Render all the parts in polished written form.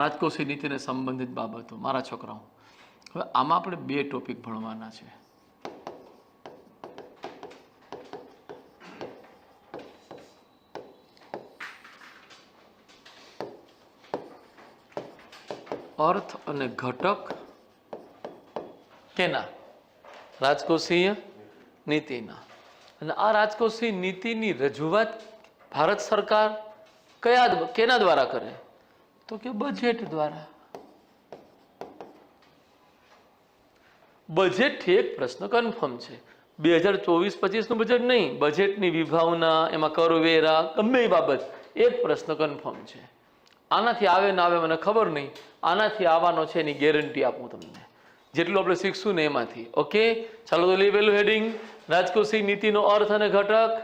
રાજકોષી નીતિને સંબંધિત બાબતો મારા છોકરાઓ. હવે આમાં આપણે બે ટોપિક ભણવાના છે. અર્થ અને ઘટક કેના? રાજકોષીય નીતિના. અને આ રાજકોષીય નીતિની રજૂઆત ભારત સરકાર કેના દ્વારા કરે? તો કે બજેટ દ્વારા. બજેટ એક પ્રશ્ન કન્ફર્મ છે. 2024-25 નું બજેટ નહીં, બજેટની વિભાવના, એમાં કરવેરા, ગમે એ બાબત એક પ્રશ્ન કન્ફર્મ છે. આનાથી આવે ના આવે મને ખબર નહીં, આનાથી આવવાનો છે એની ગેરંટી આપું તમને, જેટલું આપણે શીખશું ને એમાંથી. ઓકે, ચાલો તો લેવેલું હેડિંગ રાજકોષી નીતિનો અર્થ અને ઘટક.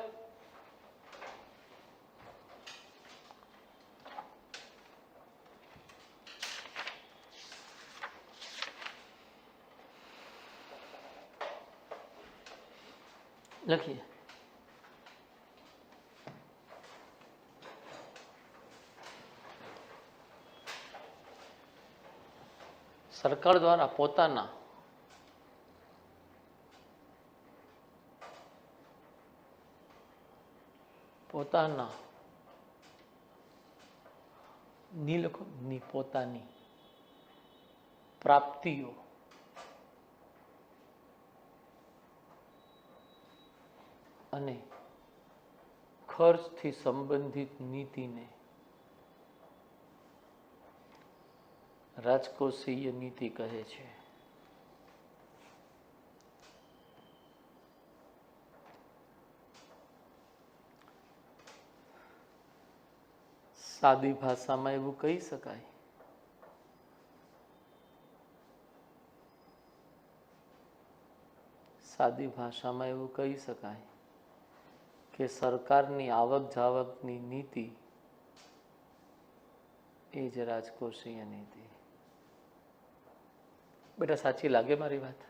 લખીએ. સરકાર દ્વારા પોતાના પોતાની પ્રાપ્તિઓ અને ખર્ચથી સંબંધિત નીતિને રાજકોષીય નીતિ કહે છે. સાદી ભાષામાં એવું કહી શકાય કે સરકારની આવક જાવકની નીતિ એ જ રાજકોષીય નીતિ. બેટા સાચી લાગે મારી વાત?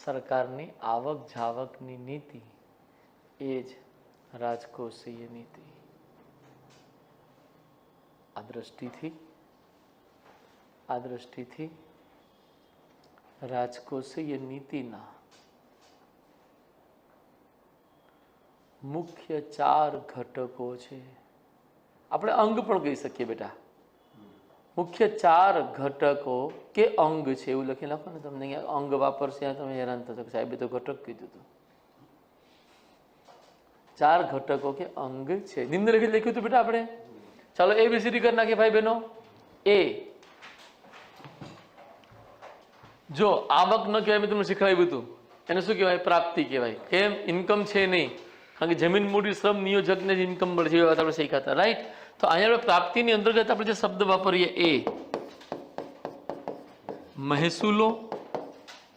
સરકારની આવક જાવકની નીતિ એ જ રાજકોષીય નીતિ. આ દ્રષ્ટિથી રાજકોષીય નીતિના મુખ્ય 4 ઘટકો છે. આપણે અંગ પણ કહી શકીએ બેટા. મુખ્ય 4 ઘટકો કે અંગ છે એવું લખી નાખો ને. તમને અહીંયા અંગ વાપરશે તમે હેરાન થશો, સાહેબે તો ઘટક કીધું હતું. 4 ઘટકો કે અંગ છે. નિમ્નલિખિત લખ્યું હતું બેટા આપણે. ચાલો ABCD કરી નાખીએ ભાઈ બહેનો. એ જો આવક ન કહેવાય, મેં તમને શીખવાડ્યું હતું. એને શું કહેવાય? પ્રાપ્તિ કહેવાય. કેમ? ઇન્કમ છે નહીં, કારણ કે જમીન મૂડી શ્રમ નિયોજકને જ ઇન્કમ મળે છે, એ વાત આપણે શીખ્યા હતા. રાઈટ? તો અહીંયા આપણે પ્રાપ્તિની અંતર્ગત આપણે જે શબ્દ વાપરીએ એ મહેસૂલો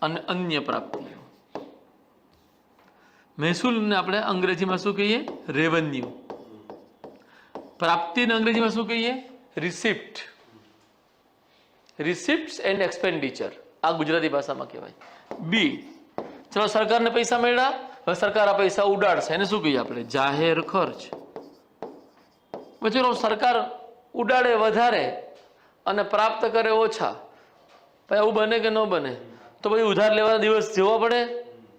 અને અન્ય પ્રાપ્તિઓ. મહેસૂલને આપણે અંગ્રેજીમાં શું કહીએ? રેવન્યુ. પ્રાપ્તિને અંગ્રેજીમાં શું કહીએ? રિસિપ્ટ. રિસિપ્ટ્સ એન્ડ એક્સપેન્ડિચર, આ ગુજરાતી ભાષામાં કહેવાય. બી, ચલો સરકારને પૈસા મળ્યા, હવે સરકાર આ પૈસા ઉડાડશે, એને શું કહીએ આપણે? જાહેર ખર્ચ. પછી સરકાર ઉડાડે વધારે અને પ્રાપ્ત કરે ઓછા, ભાઈ આવું બને કે ન બને? તો પછી ઉધાર લેવાના દિવસ જોવા પડે,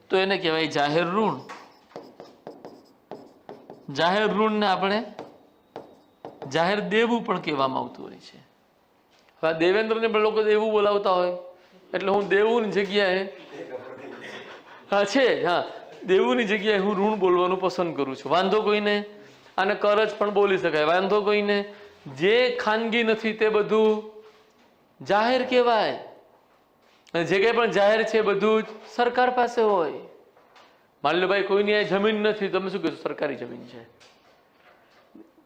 તો એને કહેવાય જાહેર ઋણ. જાહેર ઋણને આપણે જાહેર દેવું પણ કહેવામાં આવતું હોય છે. હવે દેવેન્દ્રને પણ લોકો દેવું બોલાવતા હોય, એટલે હું દેવુંની જગ્યાએ દેવુંની જગ્યાએ હું ઋણ બોલવાનું પસંદ કરું છું. વાંધો કોઈને? અને કરજ પણ બોલી શકાય, વાંધો કોઈને? જે ખાનગી નથી તે બધું જાહેર કહેવાય, અને જે કંઈ પણ જાહેર છે બધું જ સરકાર પાસે હોય. માની લો ભાઈ કોઈની આ જમીન નથી, તમે શું કહેશો? સરકારી જમીન છે.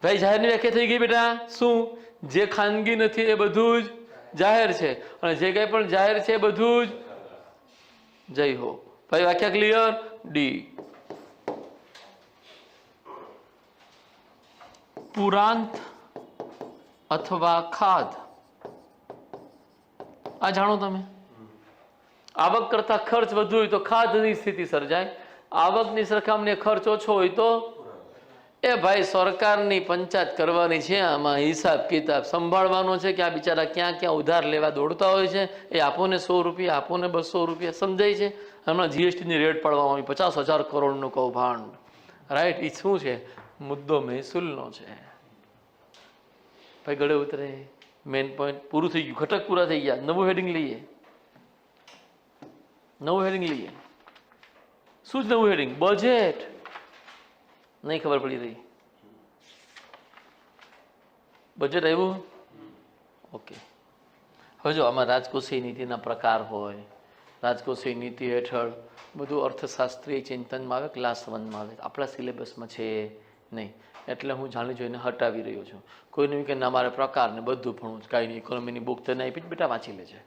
ભાઈ જાહેરની વ્યાખ્યા થઈ ગઈ બેટા. શું? જે ખાનગી નથી એ બધું જ જાહેર છે, અને જે કંઈ પણ જાહેર છે એ બધું જ જય હો. ભાઈ વ્યાખ્યા ક્લિયર? ડી. પુરાંત અથવા ખાધ, આ જાણો તમે. આવક કરતા ખર્ચ વધુ હોય તો ખાધની સ્થિતિ સર્જાય, આવકની સરખામણીએ ખર્ચ ઓછો હોય તો એ ભાઈ સરકારની પંચાયત કરવાની છે, આમાં હિસાબ કિતાબ સંભાળવાનો છે કે આ બિચારા ક્યાં ક્યાં ઉધાર લેવા દોડતા હોય છે. એ આપોને 100 રૂપિયા, આપોને 200 રૂપિયા, સમજાય છે. હમણાં જીએસટીની રેટ પાડવામાં આવી 50,000 કરોડનું કૌભાંડ. રાઈટ, એ શું છે? મુદ્દો મહેસૂલનો છે. ભાઈ ગળે ઉતરે. મેઇન પોઈન્ટ પૂરું થઈ ગયું, ઘટક પૂરા થઈ ગયા. નવું હેડિંગ લઈએ. શું જ નવું હેડિંગ? બજેટ. નહીં ખબર પડી રહી. બજેટ આવ્યું? ઓકે. હવે જો આમાં રાજકોષીય નીતિના પ્રકાર હોય. રાજકોષીય નીતિ હેઠળ બધું અર્થશાસ્ત્રીય ચિંતનમાં આવે, ક્લાસ 1માં આવે. આપણા સિલેબસમાં છે નહીં, એટલે હું જાણી જોઈને હટાવી રહ્યો છું. કોઈને કે ના મારે પ્રકાર ને બધું ભણવું, કાંઈ નહીં, ઇકોનોમીની બુક તને આપી જ બેટા વાંચી લેજે.